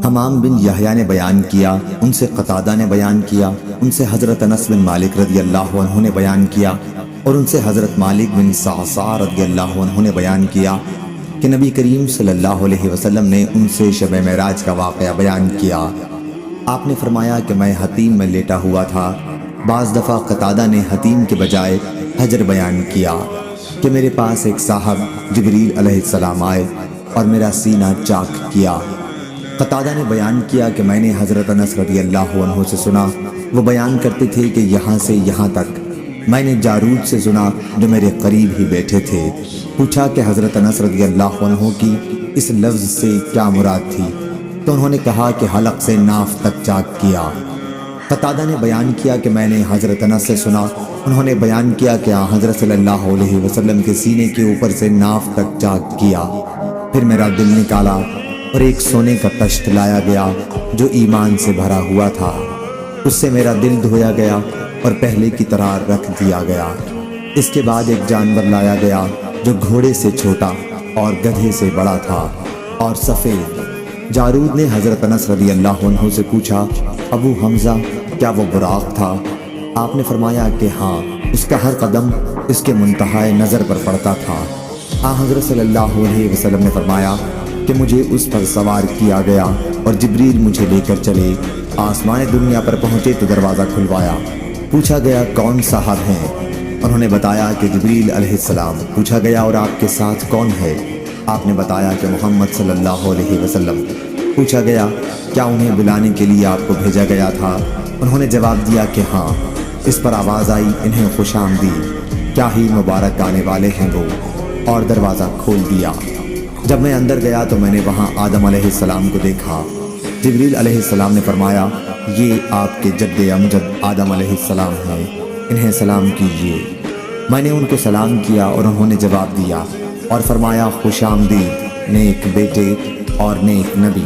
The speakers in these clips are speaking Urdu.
حمام بن یحییٰ نے بیان کیا، ان سے قتادہ نے بیان کیا، ان سے حضرت انس بن مالک رضی اللہ عنہ نے بیان کیا، اور ان سے حضرت مالک بن صعصع رضی اللہ عنہ نے بیان کیا کہ نبی کریم صلی اللہ علیہ وسلم نے ان سے شب معراج کا واقعہ بیان کیا۔ آپ نے فرمایا کہ میں حتیم میں لیٹا ہوا تھا۔ بعض دفعہ قتادہ نے حتیم کے بجائے حجر بیان کیا کہ میرے پاس ایک صاحب جبریل علیہ السلام آئے اور میرا سینہ چاک کیا۔ قتادہ نے بیان کیا کہ میں نے حضرت انس رضی اللہ عنہ سے سنا، وہ بیان کرتے تھے کہ یہاں سے یہاں تک۔ میں نے جارود سے سنا جو میرے قریب ہی بیٹھے تھے۔ پوچھا کہ حضرت انس رضی اللہ عنہ کی اس لفظ سے کیا مراد تھی، تو انہوں نے کہا کہ حلق سے ناف تک چاک کیا۔ قتادہ نے بیان کیا کہ میں نے حضرت انس سے سنا، انہوں نے بیان کیا کہ حضرت صلی اللہ علیہ وسلم کے سینے کے اوپر سے ناف تک چاک کیا۔ پھر میرا دل نکالا اور ایک سونے کا طشت لایا گیا جو ایمان سے بھرا ہوا تھا، اس سے میرا دل دھویا گیا اور پہلے کی طرح رکھ دیا گیا۔ اس کے بعد ایک جانور لایا گیا جو گھوڑے سے چھوٹا اور گدھے سے بڑا تھا اور سفید۔ جارود نے حضرت انس رضی اللہ عنہ سے پوچھا، ابو حمزہ کیا وہ براق تھا؟ آپ نے فرمایا کہ ہاں، اس کا ہر قدم اس کے منتہائے نظر پر پڑتا تھا۔ حضرت صلی اللہ علیہ وسلم نے فرمایا کہ مجھے اس پر سوار کیا گیا اور جبریل مجھے لے کر چلے۔ آسمان دنیا پر پہنچے تو دروازہ کھلوایا۔ پوچھا گیا کون صاحب ہیں؟ انہوں نے بتایا کہ جبریل علیہ السلام۔ پوچھا گیا اور آپ کے ساتھ کون ہے؟ آپ نے بتایا کہ محمد صلی اللہ علیہ وسلم۔ پوچھا گیا کیا انہیں بلانے کے لیے آپ کو بھیجا گیا تھا؟ انہوں نے جواب دیا کہ ہاں۔ اس پر آواز آئی، انہیں خوش آمدید، کیا ہی مبارک آنے والے ہیں وہ، اور دروازہ کھول دیا۔ جب میں اندر گیا تو میں نے وہاں آدم علیہ السلام کو دیکھا۔ جبریل علیہ السلام نے فرمایا یہ آپ کے جد امجد آدم علیہ السلام ہیں، انہیں سلام کیجیے۔ میں نے ان کو سلام کیا اور انہوں نے جواب دیا اور فرمایا خوش آمدید نیک بیٹے اور نیک نبی۔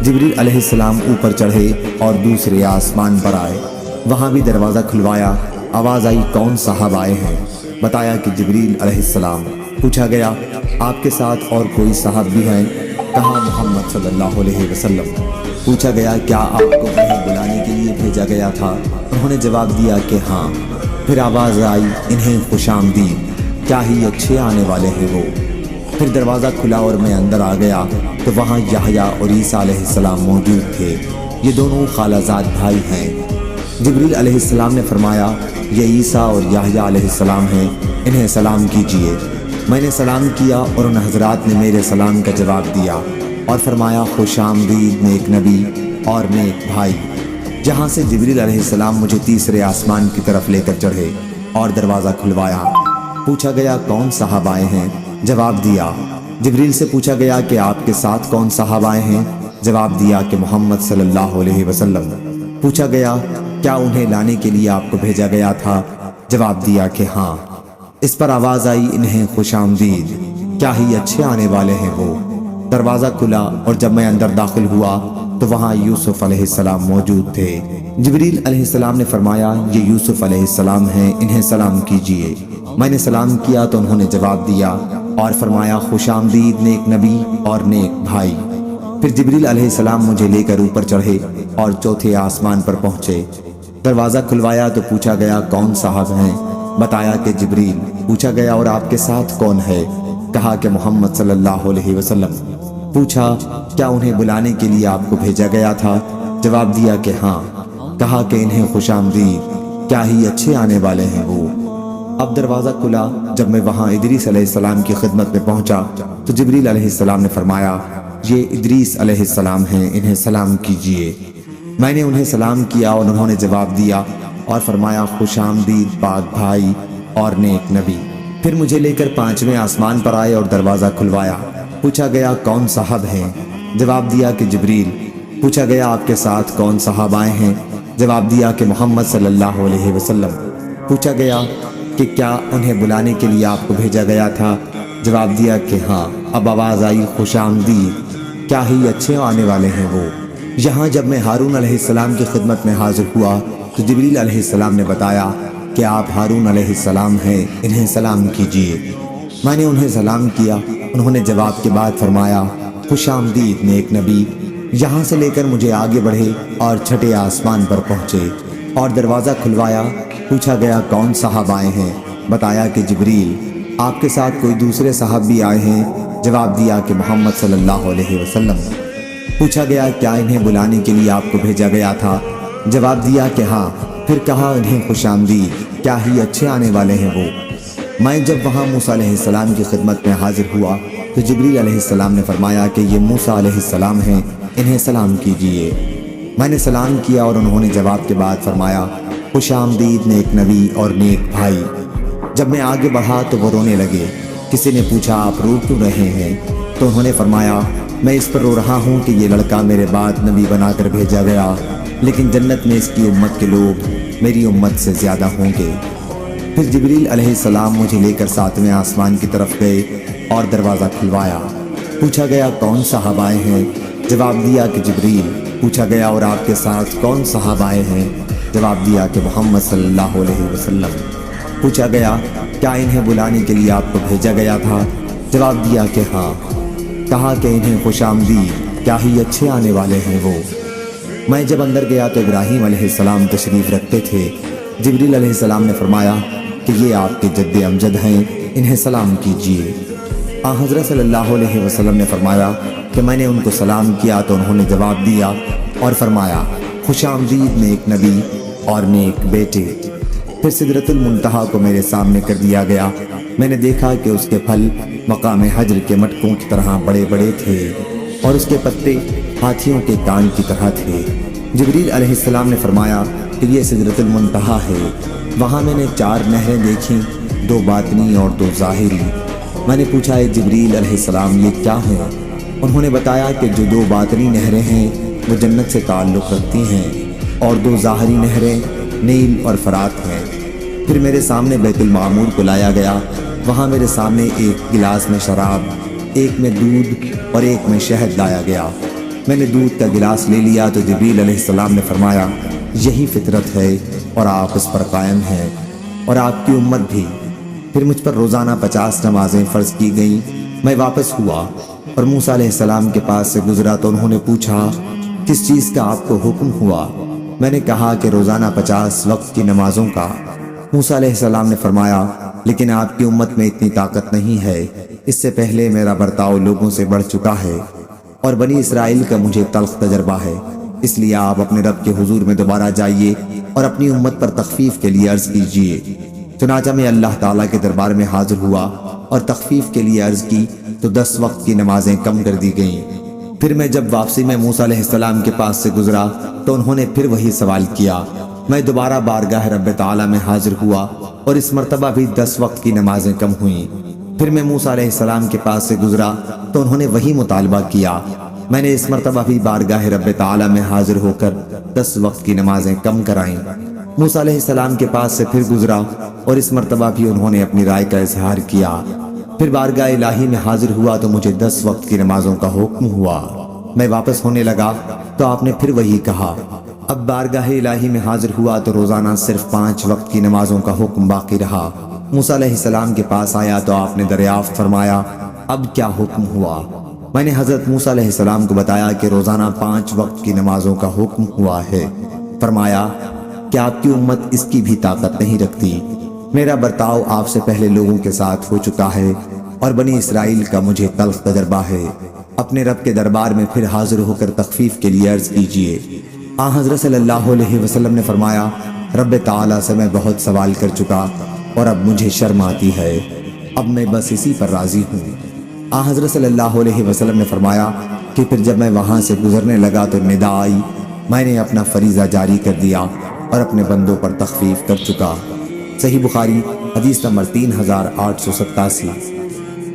جبریل علیہ السلام اوپر چڑھے اور دوسرے آسمان پر آئے، وہاں بھی دروازہ کھلوایا۔ آواز آئی کون صاحب آئے ہیں؟ بتایا کہ جبریل علیہ السلام۔ پوچھا گیا آپ کے ساتھ اور کوئی صاحب بھی ہیں؟ کہا محمد صلی اللہ علیہ وسلم۔ پوچھا گیا کیا آپ کو انہیں بلانے کے لیے بھیجا گیا تھا؟ انہوں نے جواب دیا کہ ہاں۔ پھر آواز آئی انہیں خوش آمدید، کیا ہی اچھے آنے والے ہیں وہ۔ پھر دروازہ کھلا اور میں اندر آ گیا تو وہاں یحییٰ اور عیسیٰ علیہ السلام موجود تھے، یہ دونوں خالہ زاد بھائی ہیں۔ جبریل علیہ السلام نے فرمایا یہ عیسیٰ اور یحییٰ علیہ السلام ہیں، انہیں سلام کیجیے۔ میں نے سلام کیا اور ان حضرات نے میرے سلام کا جواب دیا اور فرمایا خوش آمدید نیک نبی اور نیک بھائی۔ جہاں سے جبریل علیہ السلام مجھے تیسرے آسمان کی طرف لے کر چڑھے اور دروازہ کھلوایا۔ پوچھا گیا کون صاحب آئے ہیں؟ جواب دیا۔ جبریل سے پوچھا گیا کہ آپ کے ساتھ کون صاحب آئے ہیں؟ جواب دیا کہ محمد صلی اللہ علیہ وسلم۔ پوچھا گیا کیا انہیں لانے کے لیے آپ کو بھیجا گیا تھا؟ جواب دیا کہ ہاں۔ اس پر آواز آئی انہیں خوش آمدید، کیا ہی اچھے آنے والے ہیں وہ۔ دروازہ کھلا اور جب میں اندر داخل ہوا تو وہاں یوسف علیہ السلام موجود تھے۔ جبریل علیہ السلام نے فرمایا یہ یوسف علیہ السلام ہیں، انہیں سلام کیجیے۔ میں نے سلام کیا تو انہوں نے جواب دیا اور فرمایا خوش آمدید نیک نبی اور نیک بھائی۔ پھر جبریل علیہ السلام مجھے لے کر اوپر چڑھے اور چوتھے آسمان پر پہنچے۔ دروازہ کھلوایا تو پوچھا گیا کون صاحب ہیں؟ بتایا کہ جبریل۔ پوچھا گیا اور آپ کے ساتھ کون ہے؟ کہا کہ محمد صلی اللہ علیہ وسلم۔ پوچھا کیا انہیں بلانے کے لیے آپ کو بھیجا گیا تھا؟ جواب دیا کہ ہاں۔ کہا کہ انہیں خوش آمدید، کیا ہی اچھے آنے والے ہیں وہ۔ اب دروازہ کھلا، جب میں وہاں ادریس علیہ السلام کی خدمت میں پہنچا تو جبریل علیہ السلام نے فرمایا یہ ادریس علیہ السلام ہیں، انہیں سلام کیجیے۔ میں نے انہیں سلام کیا اور انہوں نے جواب دیا اور فرمایا خوش آمدید پاک بھائی اور نیک نبی۔ پھر مجھے لے کر پانچویں آسمان پر آئے اور دروازہ کھلوایا۔ پوچھا گیا کون صاحب ہیں؟ جواب دیا کہ جبریل۔ پوچھا گیا آپ کے ساتھ کون صاحب آئے ہیں؟ جواب دیا کہ محمد صلی اللہ علیہ وسلم۔ پوچھا گیا کہ کیا انہیں بلانے کے لیے آپ کو بھیجا گیا تھا؟ جواب دیا کہ ہاں۔ اب آواز آئی خوش آمدید، کیا ہی اچھے آنے والے ہیں وہ۔ یہاں جب میں ہارون علیہ السلام کی خدمت میں حاضر ہوا تو جبریل علیہ السلام نے بتایا کہ آپ ہارون علیہ السلام ہیں، انہیں سلام کیجیے۔ میں نے انہیں سلام کیا۔ انہوں نے جواب کے بعد فرمایا خوش آمدید نیک نبی۔ یہاں سے لے کر مجھے آگے بڑھے اور چھٹے آسمان پر پہنچے اور دروازہ کھلوایا۔ پوچھا گیا کون صاحب آئے ہیں؟ بتایا کہ جبریل۔ آپ کے ساتھ کوئی دوسرے صاحب بھی آئے ہیں؟ جواب دیا کہ محمد صلی اللہ علیہ وسلم۔ پوچھا گیا کیا انہیں بلانے کے لیے آپ کو بھیجا گیا تھا؟ جواب دیا کہ ہاں۔ پھر کہا انہیں خوش آمدید، کیا ہی اچھے آنے والے ہیں وہ۔ میں جب وہاں موسیٰ علیہ السلام کی خدمت میں حاضر ہوا تو جبریل علیہ السلام نے فرمایا کہ یہ موسیٰ علیہ السلام ہیں، انہیں سلام کیجئے۔ میں نے سلام کیا اور انہوں نے جواب کے بعد فرمایا خوش آمدید نیک نبی اور نیک بھائی۔ جب میں آگے بڑھا تو وہ رونے لگے۔ کسی نے پوچھا آپ رو کیوں رہے ہیں؟ تو انہوں نے فرمایا میں اس پر رو رہا ہوں کہ یہ لڑکا میرے بعد نبی بنا کر بھیجا گیا، لیکن جنت میں اس کی امت کے لوگ میری امت سے زیادہ ہوں گے۔ پھر جبریل علیہ السلام مجھے لے کر 7ویں آسمان کی طرف گئے اور دروازہ کھلوایا۔ پوچھا گیا کون صاحب آئے ہیں؟ جواب دیا کہ جبریل۔ پوچھا گیا اور آپ کے ساتھ کون صاحب آئے ہیں؟ جواب دیا کہ محمد صلی اللہ علیہ وسلم۔ پوچھا گیا کیا انہیں بلانے کے لیے آپ کو بھیجا گیا تھا؟ جواب دیا کہ ہاں۔ کہا کہ انہیں خوش آمدید، کیا ہی اچھے آنے والے ہیں وہ۔ میں جب اندر گیا تو ابراہیم علیہ السلام تشریف رکھتے تھے۔ جبریل علیہ السلام نے فرمایا کہ یہ آپ کے جد امجد ہیں، انہیں سلام کیجئے۔ حضرت صلی اللہ علیہ وسلم نے فرمایا کہ میں نے ان کو سلام کیا تو انہوں نے جواب دیا اور فرمایا خوش آمدید نیک نبی اور نیک بیٹے۔ پھر سدرۃ المنتہا کو میرے سامنے کر دیا گیا۔ میں نے دیکھا کہ اس کے پھل مقام حجر کے مٹکوں کی طرح بڑے بڑے تھے اور اس کے پتے ہاتھیوں کے کان کی طرح تھے۔ جبریل علیہ السلام نے فرمایا کہ یہ سدرۃ المنتہا ہے۔ وہاں میں نے 4 نہریں دیکھیں، 2 باطنی اور 2 ظاہری۔ میں نے پوچھا اے جبریل علیہ السلام یہ کیا ہیں؟ انہوں نے بتایا کہ جو 2 باطنی نہریں ہیں وہ جنت سے تعلق رکھتی ہیں اور 2 ظاہری نہریں نیل اور فرات ہیں۔ پھر میرے سامنے بیت المعمور کو لایا گیا۔ وہاں میرے سامنے ایک گلاس میں شراب، ایک میں دودھ اور ایک میں شہد لایا گیا۔ میں نے دودھ کا گلاس لے لیا تو جبریل علیہ السلام نے فرمایا یہی فطرت ہے اور آپ اس پر قائم ہیں اور آپ کی امت بھی۔ پھر مجھ پر روزانہ 50 نمازیں فرض کی گئیں۔ میں واپس ہوا اور موسیٰ علیہ السلام کے پاس سے گزرا تو انہوں نے پوچھا کس چیز کا آپ کو حکم ہوا؟ میں نے کہا کہ روزانہ 50 وقت کی نمازوں کا۔ موسیٰ علیہ السلام نے فرمایا لیکن آپ کی امت میں اتنی طاقت نہیں ہے، اس سے پہلے میرا برتاؤ لوگوں سے بڑھ چکا ہے اور بنی اسرائیل کا مجھے تلخ تجربہ ہے، اس لیے آپ اپنے رب کے حضور میں دوبارہ جائیے اور اپنی امت پر تخفیف کے لیے عرض کیجیے۔ چنانچہ میں اللہ تعالیٰ کے دربار میں حاضر ہوا اور تخفیف کے لیے عرض کی تو 10 وقت کی نمازیں کم کر دی گئیں۔ پھر میں جب واپسی میں موسیٰ علیہ السلام کے پاس سے گزرا تو انہوں نے پھر وہی سوال کیا۔ میں دوبارہ بارگاہ رب تعالیٰ میں حاضر ہوا اور اس مرتبہ بھی 10 وقت کی نمازیں کم ہوئیں۔ پھر میں موسیٰ علیہ السلام کے پاس سے گزرا تو انہوں نے وہی مطالبہ کیا۔ میں نے اس مرتبہ بھی بارگاہ رب تعالیٰ میں حاضر ہو کر 10 وقت کی نمازیں کم کرائیں۔ موسیٰ علیہ السلام کے پاس سے پھر گزرا اور اس مرتبہ بھی انہوں نے اپنی رائے کا اظہار کیا۔ پھر بارگاہ الہی میں حاضر ہوا تو مجھے 10 وقت کی نمازوں کا حکم ہوا۔ میں واپس ہونے لگا تو آپ نے پھر وہی کہا۔ اب بارگاہ الہی میں حاضر ہوا تو روزانہ صرف 5 وقت کی نمازوں کا حکم باقی رہا۔ موسیٰ علیہ السلام کے پاس آیا تو آپ نے دریافت فرمایا اب کیا حکم ہوا؟ میں نے حضرت موسیٰ علیہ السلام کو بتایا کہ روزانہ 5 وقت کی نمازوں کا حکم ہوا ہے۔ فرمایا کہ آپ کی امت اس کی بھی طاقت نہیں رکھتی۔ میرا برتاؤ آپ سے پہلے لوگوں کے ساتھ ہو چکا ہے اور بنی اسرائیل کا مجھے تلخ تجربہ ہے۔ اپنے رب کے دربار میں پھر حاضر ہو کر تخفیف کے لیے عرض کیجیے۔ حضرت صلی اللہ علیہ وسلم نے فرمایا رب تعالیٰ سے میں بہت سوال کر چکا اور اب مجھے شرم آتی ہے، اب میں بس اسی پر راضی ہوں۔ حضرت صلی اللہ علیہ وسلم نے فرمایا کہ پھر جب میں وہاں سے گزرنے لگا تو ندا آئی، میں نے اپنا فریضہ جاری کر دیا اور اپنے بندوں پر تخفیف کر چکا۔ صحیح بخاری حدیث نمبر 3887۔